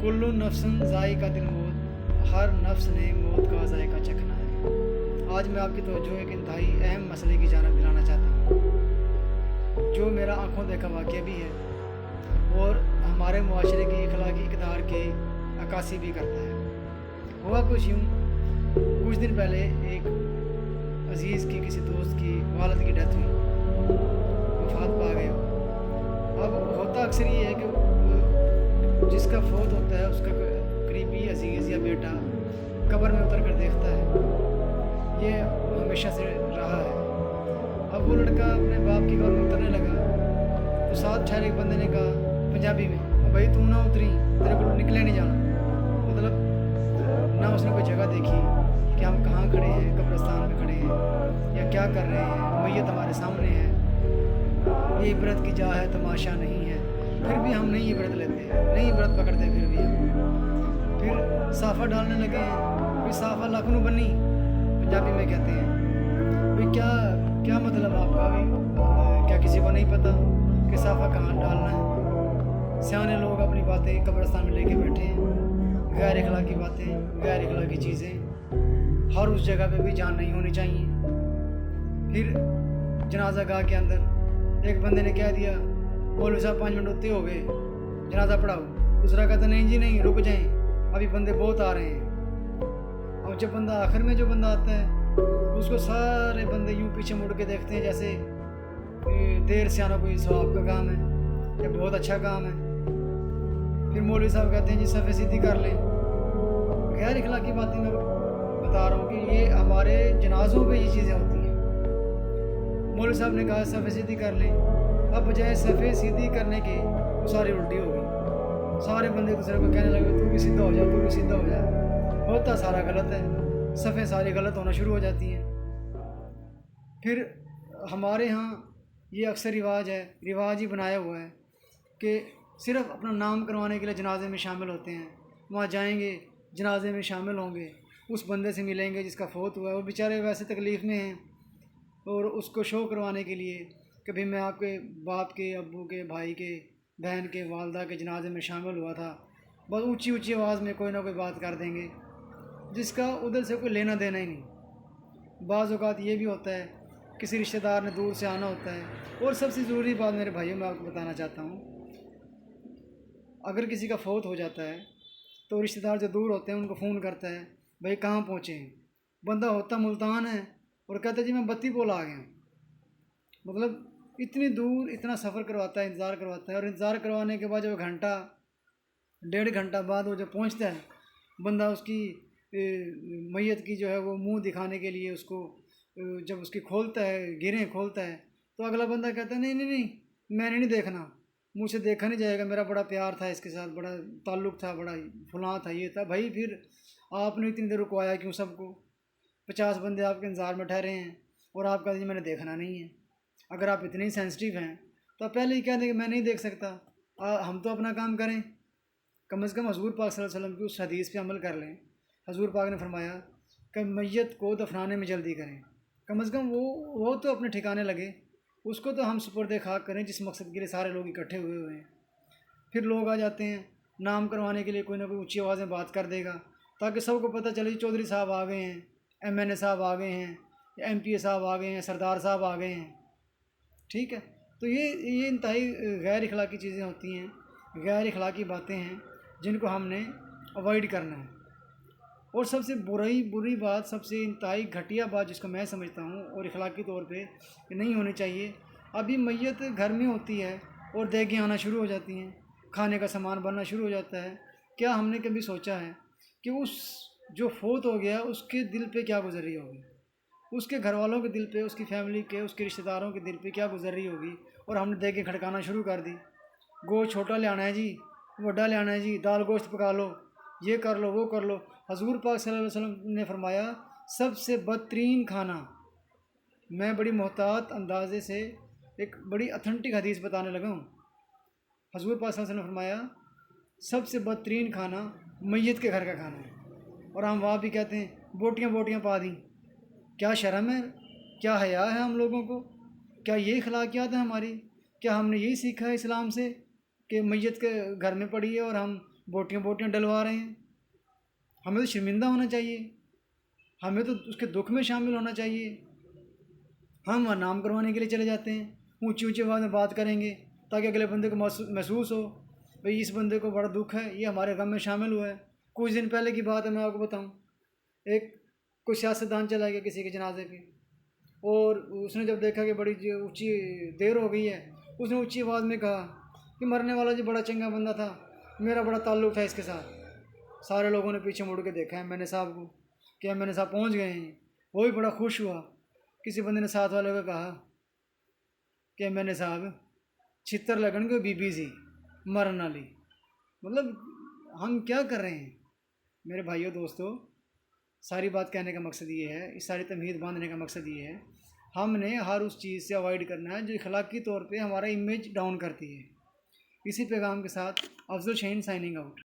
कुल्लु नफ्सन ज़ाइक़ातुल मौत, हर नफ्स ने मौत का ज़ायक़ा चखना है। आज मैं आपकी तवज्जो एक इंतहाई अहम मसले की जानिब दिलाना चाहता हूँ, जो मेरा आँखों देखा वाक़या भी है और हमारे मुआशरे की अखलाकी इक़दार की अक्कासी भी करता है। हुआ कुछ यूँ, कुछ दिन पहले एक अज़ीज़ की किसी दोस्त की वालिद की डेथ हुई, वफ़ात पा गए हो। अब होता अक्सर ये है कि जिसका फ़ौत होता है उसका करीबी अज़ीज़ या बेटा कब्र में उतर कर देखता है। ये हमेशा से रहा है। अब वो लड़का अपने बाप की कब्र में उतरने लगा तो साथ ठहरे एक बंदे ने कहा पंजाबी में, भाई तू ना उतरी, तेरे को निकले नहीं जाना। मतलब ना उसने कोई जगह देखी कि हम कहाँ खड़े हैं, कब्रिस्तान में खड़े हैं या क्या कर रहे हैं, मैयत हमारे सामने है, ये इबरत की जा है, तमाशा नहीं है। फिर भी हम नहीं इबरत लेते, नहीं इबरत पकड़ते। फिर भी हम फिर साफ़ा डालने लगे हैं। फिर साफ़ा लखनऊ बनी पंजाबी में कहते हैं। भाई क्या क्या मतलब आपका? अभी क्या किसी को नहीं पता कि साफ़ा कहाँ डालना है? सियाने लोग अपनी बातें कब्रिस्तान में लेके बैठे हैं। गैर अखलाकी बातें, गैर अखलाकी चीज़ें हर उस जगह पे भी जान नहीं होनी चाहिए। फिर जनाजा गाह के अंदर एक बंदे ने कह दिया मौलवी साहब 5 मिनट होते हो गए, जनाजा पढ़ाओ। दूसरा कहता नहीं जी नहीं, रुक जाएं, अभी बंदे बहुत आ रहे हैं। और जब बंदा आखिर में जो बंदा आता है उसको सारे बंदे यूं पीछे मुड़ के देखते हैं जैसे देर से आना कोई सवाब का काम है या बहुत अच्छा काम है। फिर मौलवी साहब कहते हैं जी सफ़े सीधी कर लें। गैर अखलाकी बातें मैं बता रहा हूँ कि ये हमारे जनाजों पे ये चीज़ें होती हैं। मौलवी साहब ने कहा सफ़े सीधी कर लें, अब बजाय सफ़े सीधी करने के वो सारी उल्टी हो गई। सारे बंदे दूसरे को कहने लगे तू भी सीधा हो जा, तू भी सीधा हो जा। होता सारा गलत है, सफ़े सारी गलत होना शुरू हो जाती हैं। फिर हमारे यहाँ ये अक्सर रिवाज ही बनाया हुआ है कि सिर्फ़ अपना नाम करवाने के लिए जनाजे में शामिल होते हैं। वहाँ जाएंगे, जनाजे में शामिल होंगे, उस बंदे से मिलेंगे जिसका फ़ौत हुआ है। वो बेचारे वैसे तकलीफ़ में हैं और उसको शो करवाने के लिए कि भाई मैं आपके बाप के, अब्बू के, भाई के, बहन के, वालदा के जनाजे में शामिल हुआ था। बस ऊंची ऊंची आवाज़ में कोई ना कोई बात कर देंगे जिसका उधर से कोई लेना देना ही नहीं। बाज़ औक़ात ये भी होता है किसी रिश्तेदार ने दूर से आना होता है। और सबसे ज़रूरी बात मेरे भाइयों मैं आपको बताना चाहता हूँ, अगर किसी का फ़ौत हो जाता है तो रिश्तेदार जो दूर होते हैं उनको फ़ोन करता है, भाई कहाँ पहुँचे हैं। बंदा होता मुल्तान है और कहता है जी मैं बत्ती पोल आ गया। मतलब इतनी दूर इतना सफ़र करवाता है, इंतज़ार करवाता है। और इंतज़ार करवाने के बाद जब घंटा 1.5 घंटा बाद वो जब पहुंचता है, बंदा उसकी मैयत की जो है वो मुंह दिखाने के लिए उसको जब उसकी खोलता है, गिरें खोलता है, तो अगला बंदा कहता है नहीं नहीं नहीं, मैंने नहीं देखना, मुझसे देखा नहीं जाएगा, मेरा बड़ा प्यार था इसके साथ, बड़ा ताल्लुक़ था, बड़ा फलां था, ये था। भाई फिर आपने इतनी देर रुकवाया क्यों सबको? 50 बंदे आपके इंतज़ार में ठहरे हैं और आप कहते हैं मैंने देखना नहीं है। अगर आप इतने ही सेंसिटिव हैं तो आप पहले ही कह दें कि मैं नहीं देख सकता, हम तो अपना काम करें। कम से कम हज़ूर पाक सल्लल्लाहु अलैहि वसल्लम की उस हदीस पे अमल कर लें। हज़ूर पाक ने फरमाया कि मैयत को दफनाने में जल्दी करें, कम से कम वो तो अपने ठिकाने लगे, उसको तो हम सुपुर्द खाक करें जिस मकसद के लिए सारे लोग इकट्ठे हुए हैं। फिर लोग आ जाते हैं नाम करवाने के लिए, कोई ना कोई ऊँची आवाज़ में बात कर देगा ताकि सबको पता चले चौधरी साहब आ गए हैं, MNA साहब आ गए हैं, MPA साहब आ गए हैं, सरदार साहब आ गए हैं। ठीक है, तो ये इंतहाई गैर अखलाकी चीज़ें होती हैं, गैर अखलाकी बातें हैं जिनको हमने अवॉइड करना है। और सबसे बुरी बात, सबसे इंतहाई घटिया बात जिसको मैं समझता हूँ और अखलाकी तौर पे नहीं होनी चाहिए, अभी मैयत घर में होती है और देखें आना शुरू हो जाती हैं, खाने का सामान बनना शुरू हो जाता है। क्या हमने कभी सोचा है कि उस जो फोत हो गया उसके दिल पे क्या गुजर रही होगी, उसके घर वालों के दिल पे, उसकी फैमिली के, उसके रिश्तेदारों के दिल पे क्या गुजर रही होगी? और हमने देखें खड़काना शुरू कर दी, गोश्त छोटा ले आना है जी, बड़ा ले आना है जी, दाल गोश्त पका लो, ये कर लो, वो कर लो। हजूर पाक सल्लल्लाहु अलैहि वसल्लम ने फरमाया सबसे बदतरीन खाना, मैं बड़ी मोहतात अंदाजे से एक बड़ी अथेंटिक हदीस बताने लगा हूँ। हजूर पाक सल्लल्लाहु अलैहि वसल्लम ने फरमाया सबसे बदतरीन खाना मैयत के घर का खाना है। और हम वहाँ भी कहते हैं बोटियाँ बोटियाँ पा दी। क्या शर्म है, क्या हया है हम लोगों को? क्या ये अखलाकियात है हमारी? क्या हमने यही सीखा है इस्लाम से कि मैयत के घर में पड़ी है और हम बोटियाँ बोटियाँ डलवा रहे हैं। हमें तो शर्मिंदा होना चाहिए, हमें तो उसके दुख में शामिल होना चाहिए। हम वहाँ नाम करवाने के लिए चले जाते हैं, ऊंची ऊंची आवाज़ में बात करेंगे ताकि अगले बंदे को महसूस हो भाई इस बंदे को बड़ा दुख है, ये हमारे गम में शामिल हुआ है। कुछ दिन पहले की बात है, मैं आपको बताऊं। एक कोई सियासतदान चला गया किसी के जनाजे पे, और उसने जब देखा कि बड़ी ऊंची देर हो गई है, उसने ऊंची आवाज़ में कहा कि मरने वाला जी बड़ा चंगा बंदा था, मेरा बड़ा ताल्लुक़ था इसके साथ। सारे लोगों ने पीछे मुड़ के देखा है मैंने साहब को कि मैंने साहब पहुँच गए हैं। वो भी बड़ा खुश हुआ। किसी बंदे ने साथ वाले को कहा कि मैंने साहब छितर लगन को बीबी सी मरन वाली। मतलब हम क्या कर रहे हैं मेरे भाइयों दोस्तों। सारी बात कहने का मकसद ये है, इस सारी तमहीद बांधने का मकसद ये है, हमने हर उस चीज़ से अवॉइड करना है जो अखलाकी तौर पे हमारा इमेज डाउन करती है। इसी पैगाम के साथ अफजल शहीन साइनिंग आउट।